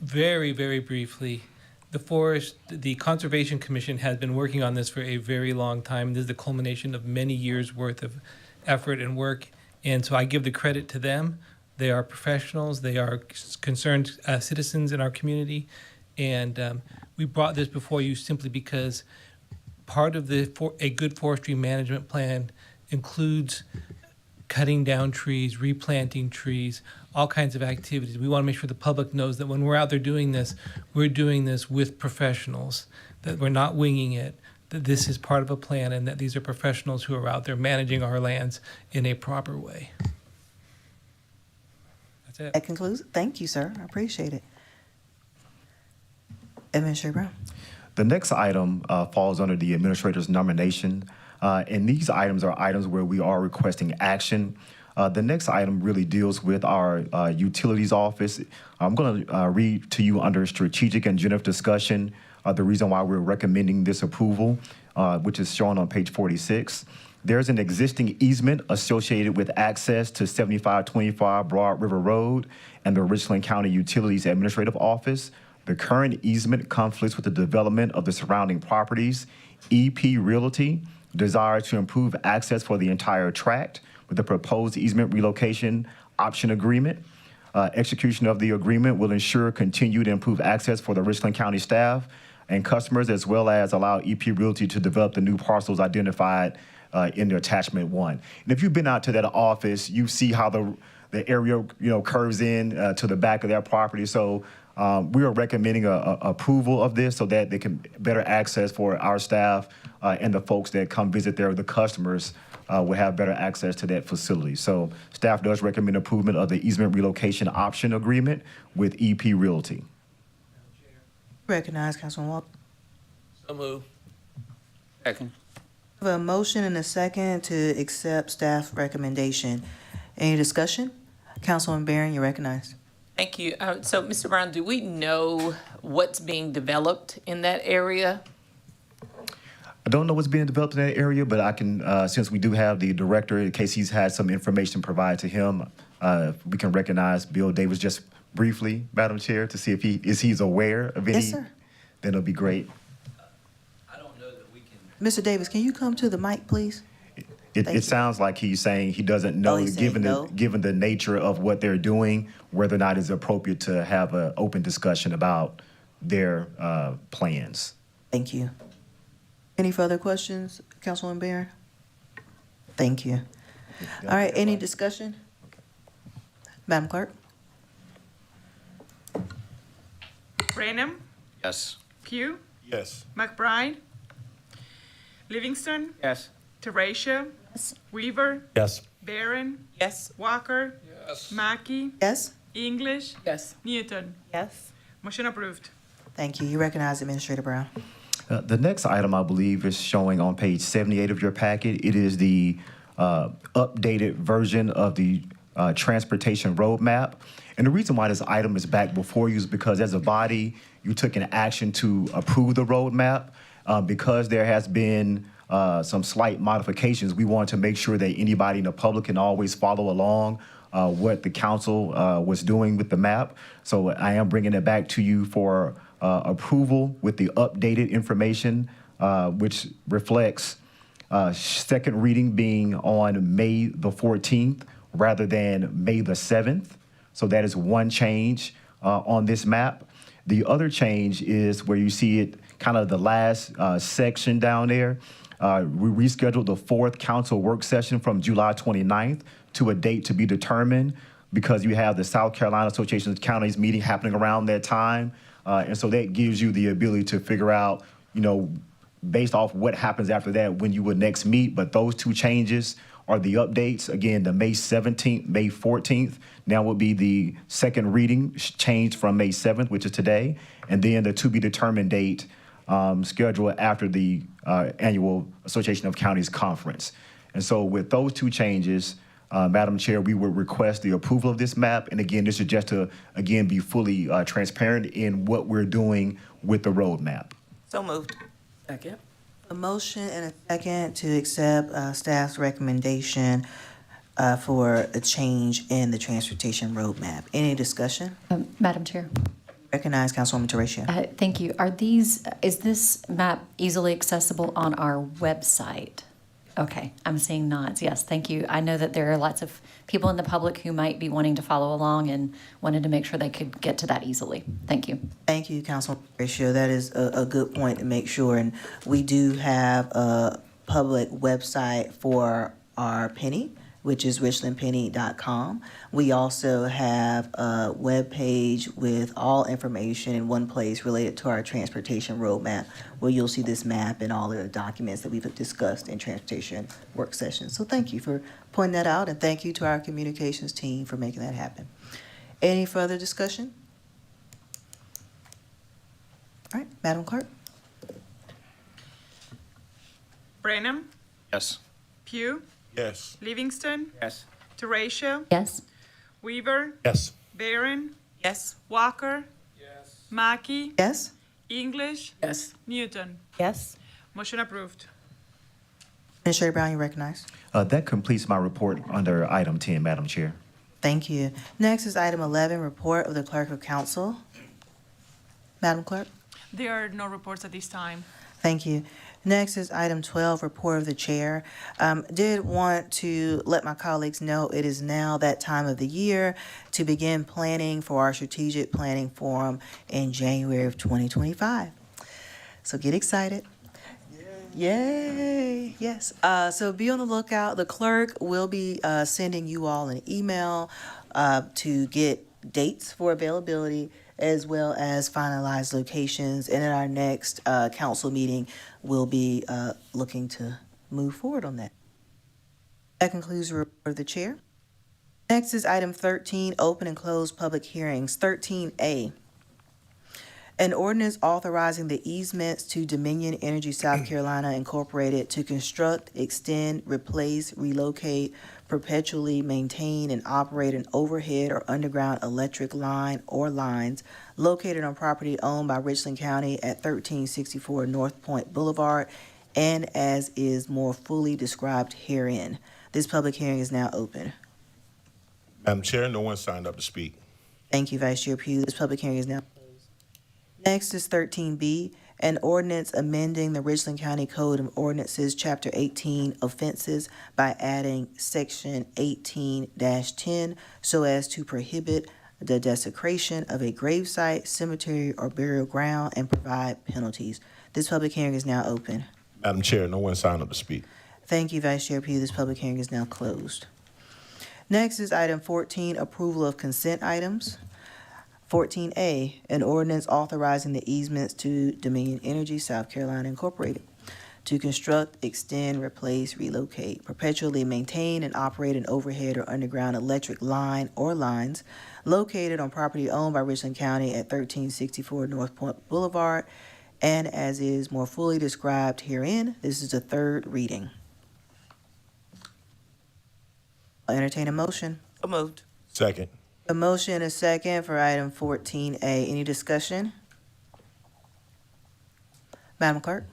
Very, very briefly, the Conservation Commission has been working on this for a very long time. This is the culmination of many years' worth of effort and work, and so I give the credit to them. They are professionals. They are concerned citizens in our community, and we brought this before you simply because part of a good forestry management plan includes cutting down trees, replanting trees, all kinds of activities. We want to make sure the public knows that when we're out there doing this, we're doing this with professionals, that we're not winging it, that this is part of a plan, and that these are professionals who are out there managing our lands in a proper way. That's it. That concludes. Thank you, sir. I appreciate it. Administrator Brown. The next item falls under the administrator's nomination, and these items are items where we are requesting action. The next item really deals with our utilities office. I'm going to read to you under strategic and general discussion the reason why we're recommending this approval, which is shown on page 46. There's an existing easement associated with access to 7525 Broad River Road and the Richland County Utilities Administrative Office. The current easement conflicts with the development of the surrounding properties. EP Realty desires to improve access for the entire tract with the proposed easement relocation option agreement. Execution of the agreement will ensure continued improved access for the Richland County staff and customers, as well as allow EP Realty to develop the new parcels identified in the attachment 1. And if you've been out to that office, you see how the area curves in to the back of their property. So we are recommending approval of this so that they can better access for our staff and the folks that come visit there, the customers will have better access to that facility. So staff does recommend approval of the easement relocation option agreement with EP Realty. Recognize Councilman Walker. So move. Second. We have a motion and a second to accept staff recommendation. Any discussion? Councilman Barron, you're recognized. Thank you. So, Mr. Brown, do we know what's being developed in that area? I don't know what's being developed in that area, but I can, since we do have the director, in case he's had some information provided to him, we can recognize Bill Davis just briefly, Madam Chair, to see if he's aware of any. Yes, sir. Then it'll be great. Mr. Davis, can you come to the mic, please? It sounds like he's saying he doesn't know, he's saying no? given the nature of what they're doing, whether or not it's appropriate to have an open discussion about their plans. Thank you. Any further questions, Councilman Barron? Thank you. All right, any discussion? Madam Clerk? Branham, Yes. Pugh, Yes. McBride, Livingston, Yes. Teratio, Weaver, Yes. Barron, Yes. Walker, Mackey, Yes? English, Yes. Newton. Yes. Motion approved. Thank you. You recognize Administrator Brown. The next item, I believe, is showing on page 78 of your packet. It is the updated version of the transportation roadmap. And the reason why this item is back before you is because as a body, you took an action to approve the roadmap. Because there has been some slight modifications, we want to make sure that anybody in the public can always follow along what the council was doing with the map. So I am bringing it back to you for approval with the updated information, which reflects second reading being on May the 14th rather than May the 7th. So that is one change on this map. The other change is where you see it kind of the last section down there. We rescheduled the fourth council work session from July 29th to a date to be determined because you have the South Carolina Association of Counties meeting happening around that time. And so that gives you the ability to figure out, based off what happens after that, when you would next meet. But those two changes are the updates. Again, the May 17th, May 14th, now will be the second reading changed from May 7th, which is today. And then the to be determined date scheduled after the annual Association of Counties conference. And so with those two changes, Madam Chair, we would request the approval of this map. And again, this is just to, again, be fully transparent in what we're doing with the roadmap. So moved. Second. A motion and a second to accept staff's recommendation for a change in the transportation roadmap. Any discussion? Madam Chair. Recognize Councilwoman Teratio. Thank you. Is this map easily accessible on our website? Okay, I'm seeing nods. Yes, thank you. I know that there are lots of people in the public who might be wanting to follow along and wanted to make sure they could get to that easily. Thank you. Thank you, Councilwoman Teratio. That is a good point to make sure. And we do have a public website for our penny, which is richlandpenny.com. We also have a webpage with all information in one place related to our transportation roadmap, where you'll see this map and all the documents that we've discussed in transportation work sessions. So thank you for pointing that out, and thank you to our communications team for making that happen. Any further discussion? All right, Madam Clerk. Branham, Yes. Pugh, Yes. Livingston, Yes. Teratio, Yes. Weaver, Yes. Barron, Yes. Walker, Mackey, Yes? English, Yes. Newton. Yes. Motion approved. Administrator Brown, you recognize. That completes my report under item 10, Madam Chair. Thank you. Next is item 11, report of the Clerk of Council. Madam Clerk? There are no reports at this time. Thank you. Next is item 12, report of the chair. Did want to let my colleagues know it is now that time of the year to begin planning for our strategic planning forum in January of 2025. So get excited. Yay, yes. So be on the lookout. The clerk will be sending you all an email to get dates for availability as well as finalized locations. And at our next council meeting, we'll be looking to move forward on that. That concludes the report of the chair. Next is item 13, open and closed public hearings. 13A. An ordinance authorizing the easements to Dominion Energy South Carolina Incorporated to construct, extend, replace, relocate, perpetually maintain, and operate an overhead or underground electric line or lines located on property owned by Richland County at 1364 North Point Boulevard, and as is more fully described herein. This public hearing is now open. Madam Chair, no one signed up to speak. Thank you, Vice Chair Pugh. This public hearing is now closed. Next is 13B, an ordinance amending the Richland County Code of Ordinances, Chapter 18, offenses by adding Section 18-10 so as to prohibit the desecration of a gravesite, cemetery, or burial ground and provide penalties. This public hearing is now open. Madam Chair, no one signed up to speak. Thank you, Vice Chair Pugh. This public hearing is now closed. Next is item 14, approval of consent items. 14A, an ordinance authorizing the easements to Dominion Energy South Carolina Incorporated to construct, extend, replace, relocate, perpetually maintain, and operate an overhead or underground electric line or lines located on property owned by Richland County at 1364 North Point Boulevard, and as is more fully described herein. This is the third reading. I'll entertain a motion. So moved. Second. A motion and a second for item 14A. Any discussion? Madam Clerk?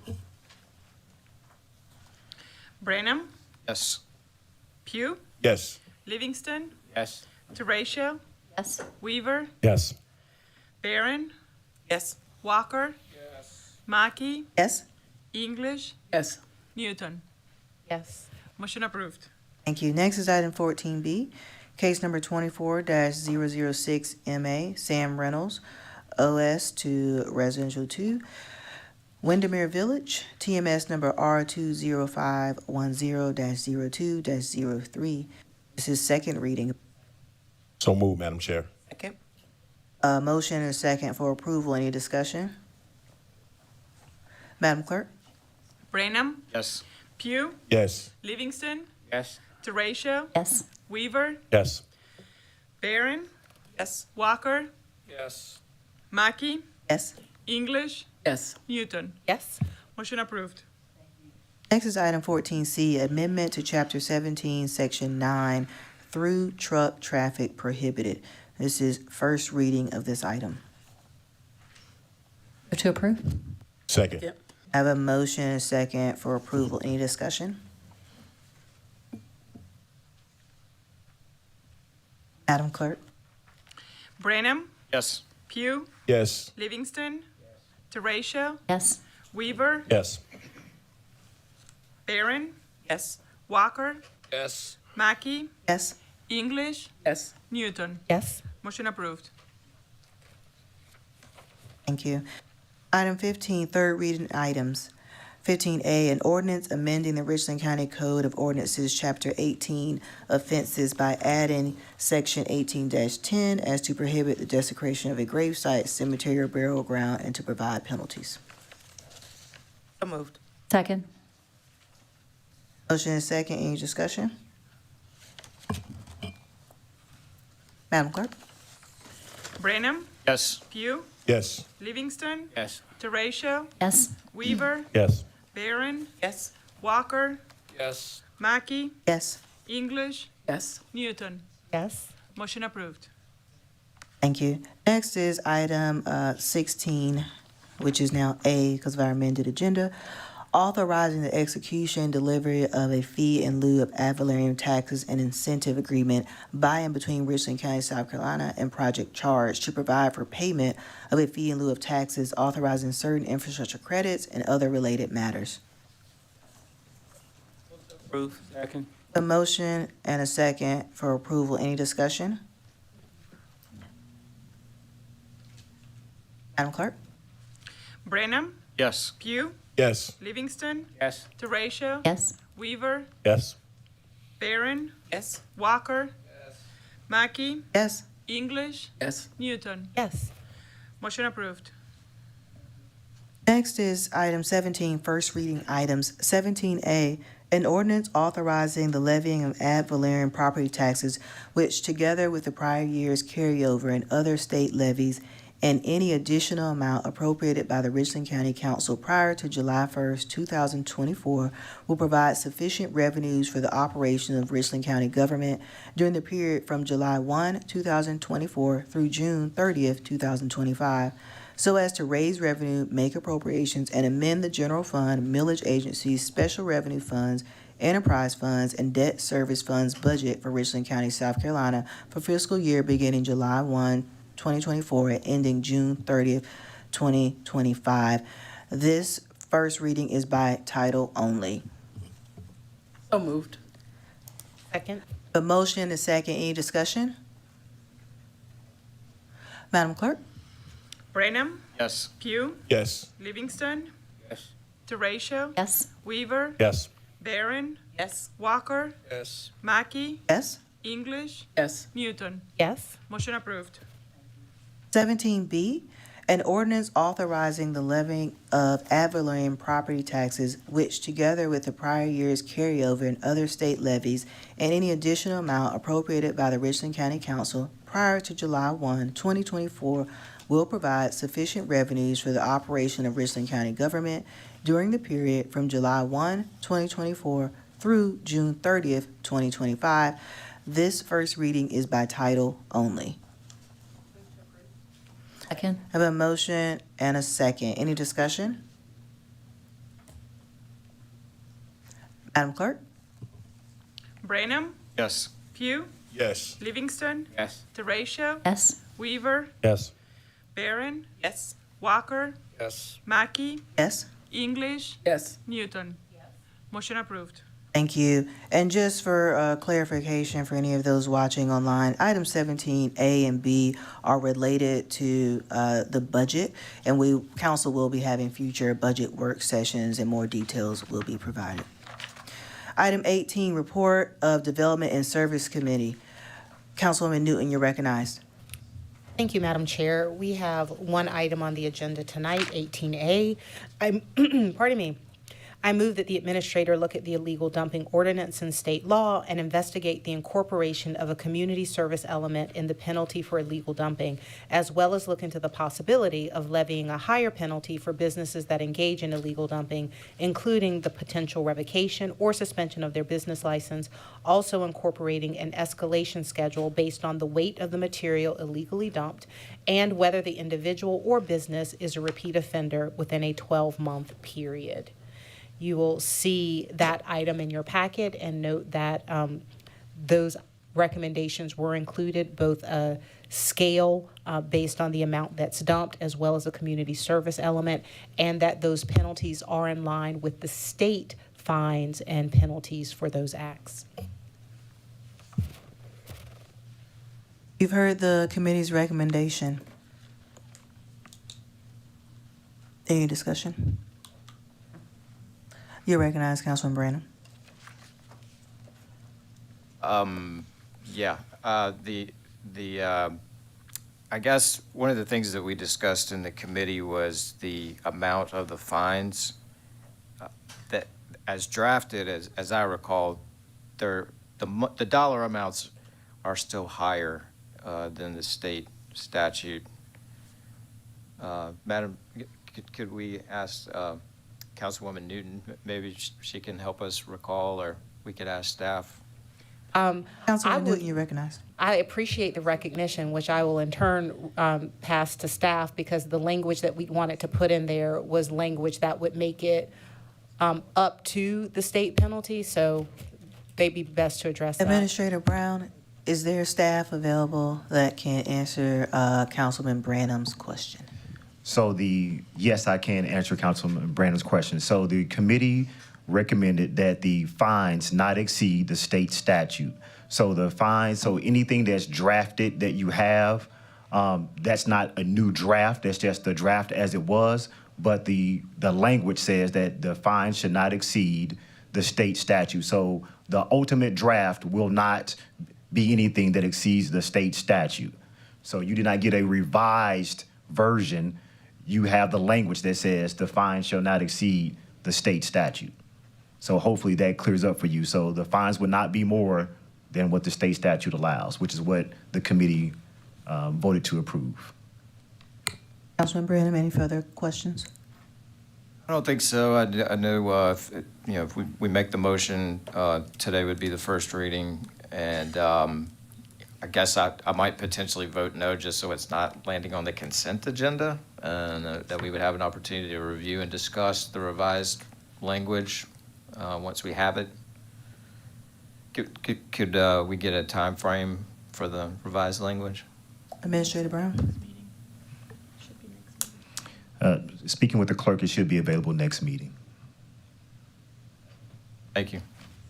Branham, Yes. Pugh, Yes. Livingston, Yes. Teratio, Yes. Weaver, Yes. Barron, Yes. Walker, Mackey, Yes? English, Yes. Newton. Yes. Motion approved. Thank you. Next is item 14B, case number 24-006 MA, Sam Reynolds, OS to Residential 2, Windermere Village, TMS number R20510-02-03. This is second reading. So moved, Madam Chair. Second. A motion and a second for approval. Any discussion? Madam Clerk? Branham, Yes. Pugh, Yes. Livingston, Yes. Teratio, Yes. Weaver, Yes. Barron, Yes. Walker, Yes. Mackey, Yes. English, Yes. Newton. Yes. Motion approved. Next is item 14C, amendment to Chapter 17, Section 9, through truck traffic prohibited. This is first reading of this item. Move to approve? Second. Yep. I have a motion and a second for approval. Any discussion? Madam Clerk? Branham, Yes. Pugh, Yes. Livingston, Teratio, Yes. Weaver, Yes. Barron, Yes. Walker, Yes. Mackey, Yes. English, Yes. Newton. Yes. Motion approved. Thank you. Item 15, third reading items. 15A, an ordinance amending the Richland County Code of Ordinances, Chapter 18, offenses by adding Section 18-10 as to prohibit the desecration of a gravesite, cemetery, or burial ground, and to provide penalties. So moved. Second? Motion and second. Any discussion? Madam Clerk? Branham, Yes. Pugh, Yes. Livingston, Yes. Teratio, Yes. Weaver, Yes. Barron, Yes. Walker, Yes. Mackey, Yes. English, Yes. Newton. Yes. Motion approved. Thank you. Next is item 16, which is now A because of our amended agenda, authorizing the execution, delivery of a fee in lieu of ad valorem taxes and incentive agreement by and between Richland County, South Carolina, and Project Charge to provide for payment of a fee in lieu of taxes, authorizing certain infrastructure credits and other related matters. Approve. Second. A motion and a second for approval. Any discussion? Madam Clerk? Brenham, Yes. Pugh, Yes. Livingston, Yes. Teratio, Yes. Weaver, Yes. Barron, Yes. Walker, Mackey, Yes. English, Yes. Newton. Yes. Motion approved. Next is item 17, first reading items. 17A, an ordinance authorizing the levying of ad valorem property taxes, which together with the prior year's carryover and other state levies and any additional amount appropriated by the Richland County Council prior to July 1st, 2024, will provide sufficient revenues for the operation of Richland County government during the period from July 1, 2024 through June 30th, 2025, so as to raise revenue, make appropriations, and amend the general fund, millage agencies, special revenue funds, enterprise funds, and debt service funds budget for Richland County, South Carolina for fiscal year beginning July 1, 2024 and ending June 30th, 2025. This first reading is by title only. So moved. Second. A motion and a second. Any discussion? Madam Clerk? Brenham, Yes. Pugh, Yes. Livingston, Yes. Teratio, Yes. Weaver, Yes. Barron, Yes. Walker, Yes. Mackey, Yes. English, Yes. Newton. Yes. Motion approved. 17B, an ordinance authorizing the levying of ad valorem property taxes, which together with the prior year's carryover and other state levies and any additional amount appropriated by the Richland County Council prior to July 1, 2024, will provide sufficient revenues for the operation of Richland County government during the period from July 1, 2024 through June 30th, 2025. This first reading is by title only. Second. I have a motion and a second. Any discussion? Madam Clerk? Brenham, Yes. Pugh, Yes. Livingston, Yes. Teratio, Yes. Weaver, Yes. Barron, Yes. Walker, Yes. Mackey, Yes. English, Yes. Newton. Motion approved. Thank you. And just for clarification for any of those watching online, items 17A and B are related to the budget, and council will be having future budget work sessions and more details will be provided. Item 18, report of Development and Service Committee. Councilwoman Newton, you're recognized. Thank you, Madam Chair. We have one item on the agenda tonight, 18A. Pardon me. I move that the administrator look at the illegal dumping ordinance and state law and investigate the incorporation of a community service element in the penalty for illegal dumping, as well as look into the possibility of levying a higher penalty for businesses that engage in illegal dumping, including the potential revocation or suspension of their business license, also incorporating an escalation schedule based on the weight of the material illegally dumped and whether the individual or business is a repeat offender within a 12-month period. You will see that item in your packet and note that those recommendations were included, both a scale based on the amount that's dumped as well as a community service element, and that those penalties are in line with the state fines and penalties for those acts. You've heard the committee's recommendation. Any discussion? You're recognized, Councilman Brandon. Yeah, I guess one of the things that we discussed in the committee was the amount of the fines that, as drafted, as I recall, the dollar amounts are still higher than the state statute. Madam, could we ask Councilwoman Newton, maybe she can help us recall, or we could ask staff. Councilwoman Newton, you recognized. I appreciate the recognition, which I will in turn pass to staff, because the language that we wanted to put in there was language that would make it up to the state penalty, so they'd be best to address that. Administrator Brown, is there staff available that can answer Councilman Branham's question? So yes, I can answer Councilman Brandon's question. So the committee recommended that the fines not exceed the state statute. So the fines, so anything that's drafted that you have, that's not a new draft, that's just the draft as it was, but the language says that the fine should not exceed the state statute. So the ultimate draft will not be anything that exceeds the state statute. So you did not get a revised version. You have the language that says the fine shall not exceed the state statute. So hopefully that clears up for you. So the fines would not be more than what the state statute allows, which is what the committee voted to approve. Councilman Branham, any further questions? I don't think so. I know, if we make the motion, today would be the first reading, and I guess I might potentially vote no, just so it's not landing on the consent agenda, and that we would have an opportunity to review and discuss the revised language once we have it. Could we get a time frame for the revised language? Administrator Brown? Speaking with the clerk, it should be available next meeting. Thank you.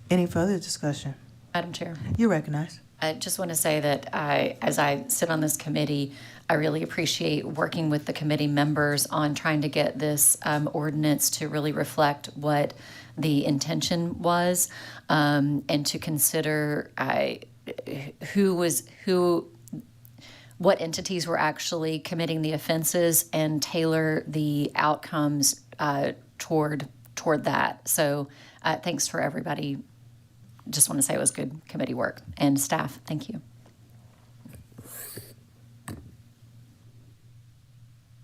Any further discussion? Madam Chair. You recognize. I just want to say that as I sit on this committee, I really appreciate working with the committee members on trying to get this ordinance to really reflect what the intention was, and to consider what entities were actually committing the offenses and tailor the outcomes toward that. So thanks for everybody. Just want to say it was good committee work. And staff, thank you.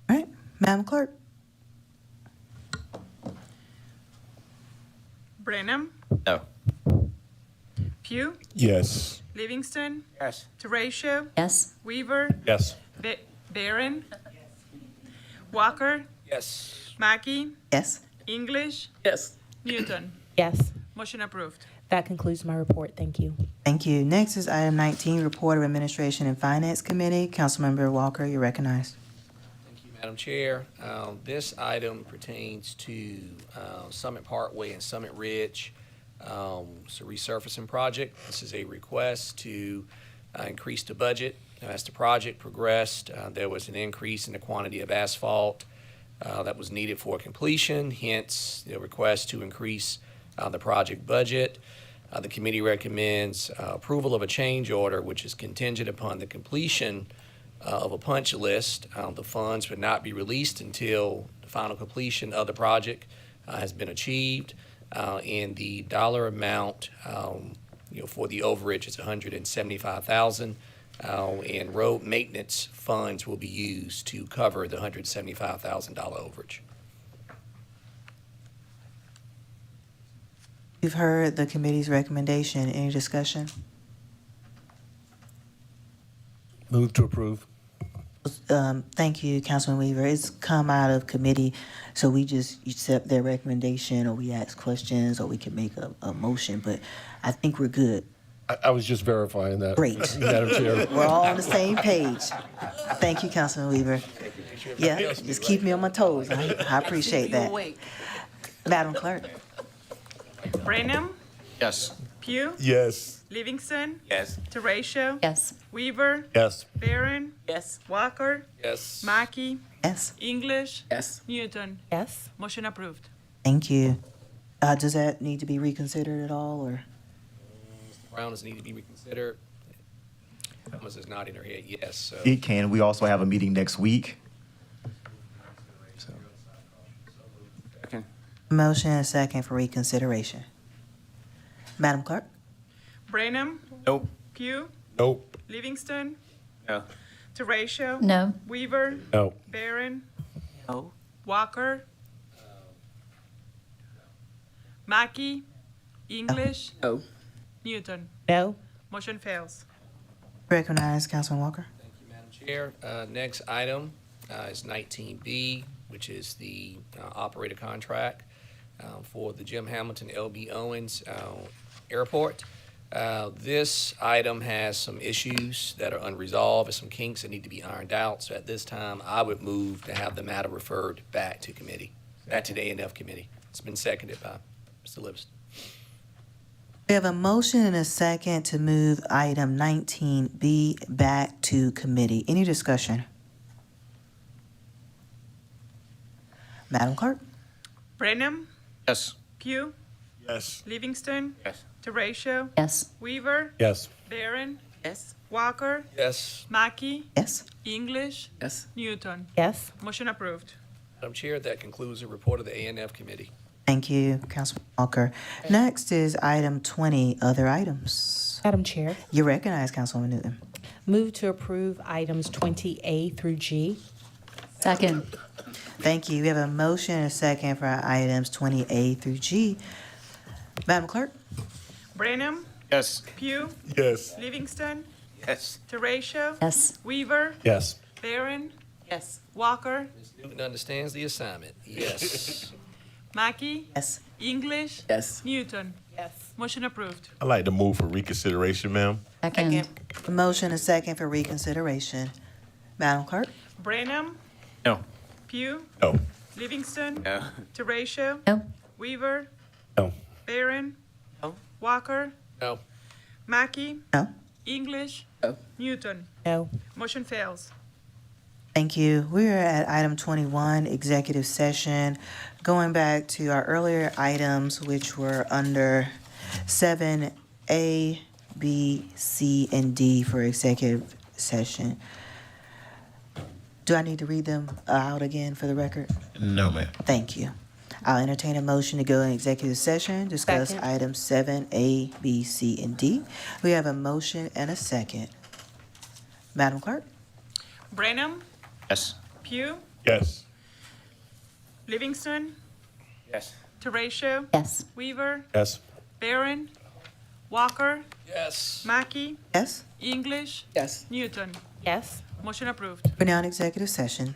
All right, Madam Clerk? Branham, No. Pugh, Yes. Livingston, Yes. Teratio, Yes? Weaver, Yes. Barron, Walker, Yes. Mackey, Yes. English, Yes. Newton. Yes. Motion approved. That concludes my report. Thank you. Thank you. Next is item 19, Report of Administration and Finance Committee. Councilmember Walker, you're recognized. Thank you, Madam Chair. This item pertains to Summit Parkway and Summit Ridge. It's a resurfacing project. This is a request to increase the budget. As the project progressed, there was an increase in the quantity of asphalt that was needed for completion, hence the request to increase the project budget. The committee recommends approval of a change order, which is contingent upon the completion of a punch list. The funds would not be released until the final completion of the project has been achieved. And the dollar amount, for the overage is $175,000. And road maintenance funds will be used to cover the $175,000 overage. You've heard the committee's recommendation. Any discussion? Move to approve. Thank you, Councilman Weaver. It's come out of committee, so we just accept their recommendation, or we ask questions, or we can make a motion, but I think we're good. I was just verifying that. Great. Madam Chair. We're all on the same page. Thank you, Councilman Weaver. Yeah, just keep me on my toes. I appreciate that. Madam Clerk? Branham, Yes. Pugh, Yes. Livingston, Yes. Teratio, Yes. Weaver, Yes. Barron, Yes. Walker, Yes. Mackey, Yes. English, Yes. Newton. Yes. Motion approved. Thank you. Does that need to be reconsidered at all, or? Brown does need to be reconsidered. Thomas is nodding her head yes, so. It can. We also have a meeting next week. Second. Motion and second for reconsideration. Madam Clerk? Branham, Nope. Pugh, Nope. Livingston, No. Teratio, No. Weaver, No. Barron, No. Walker, Mackey, English, No. Newton. No. Motion fails. Recognize Councilman Walker. Thank you, Madam Chair. Next item is 19B, which is the operator contract for the Jim Hamilton L.B. Owens Airport. This item has some issues that are unresolved and some kinks that need to be ironed out. So at this time, I would move to have the matter referred back to committee, back to the A&F committee. It's been seconded by Mr. Livingston. We have a motion and a second to move item 19B back to committee. Any discussion? Madam Clerk? Brenham, Yes. Pugh, Yes. Livingston, Yes. Teratio, Yes. Weaver, Yes. Barron, Yes. Walker, Yes. Mackey, Yes. English, Yes. Newton. Yes. Motion approved. Madam Chair, that concludes the report of the A&F Committee. Thank you, Councilman Walker. Next is item 20, other items. Madam Chair, You recognize Councilwoman Newton. move to approve items 20A through G. Second. Thank you. We have a motion and a second for items 20A through G. Madam Clerk? Brenham, Yes. Pugh, Yes. Livingston, Yes. Teratio, Yes. Weaver, Yes. Barron, Yes. Walker, Ms. Newton understands the assignment. Yes. Mackey, Yes. English, Yes. Newton. Yes. Motion approved. I'd like to move for reconsideration, ma'am. Second. Motion and second for reconsideration. Madam Clerk? Brenham, No. Pugh, No. Livingston, No. Teratio, No. Weaver, No. Barron, No. Walker, No. Mackey, No. English, No. Newton. No. Motion fails. Thank you. We're at item 21, executive session. Going back to our earlier items, which were under 7A, B, C, and D for executive session. Do I need to read them out again for the record? No, ma'am. Thank you. I'll entertain a motion to go in executive session, discuss Second. items 7A, B, C, and D. We have a motion and a second. Madam Clerk? Brenham, Yes. Pugh, Yes. Livingston, Yes. Teratio, Yes. Weaver, Yes. Barron, Walker, Yes. Mackey, Yes? English, Yes. Newton. Yes. Motion approved. We're now in executive session.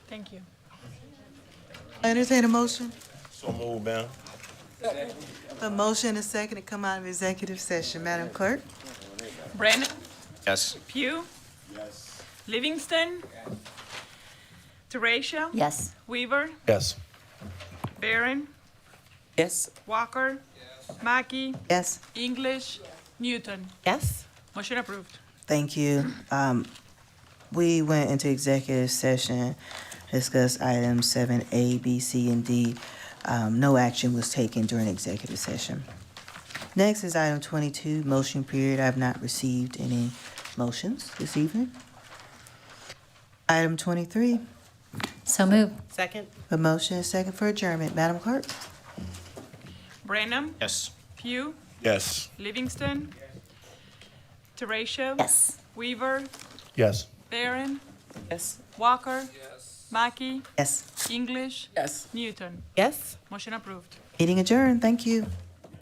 Thank you. Entertain a motion. So move, ma'am. A motion and a second to come out of executive session. Madam Clerk? Brennan? Yes. Pugh? Livingston? Teratio? Yes. Weaver? Yes. Barron? Yes. Walker? Mackey? Yes. English? Newton? Yes? Motion approved. Thank you. We went into executive session, discussed items 7A, B, C, and D. No action was taken during executive session. Next is item 22, motion period. I have not received any motions this evening. Item 23, So move. Second? a motion and a second for adjournment. Madam Clerk? Brennan? Yes. Pugh? Yes. Livingston? Teratio? Yes. Weaver? Yes. Barron? Yes. Walker? Mackey? Yes. English? Yes. Newton? Yes? Motion approved. Meeting adjourned. Thank you.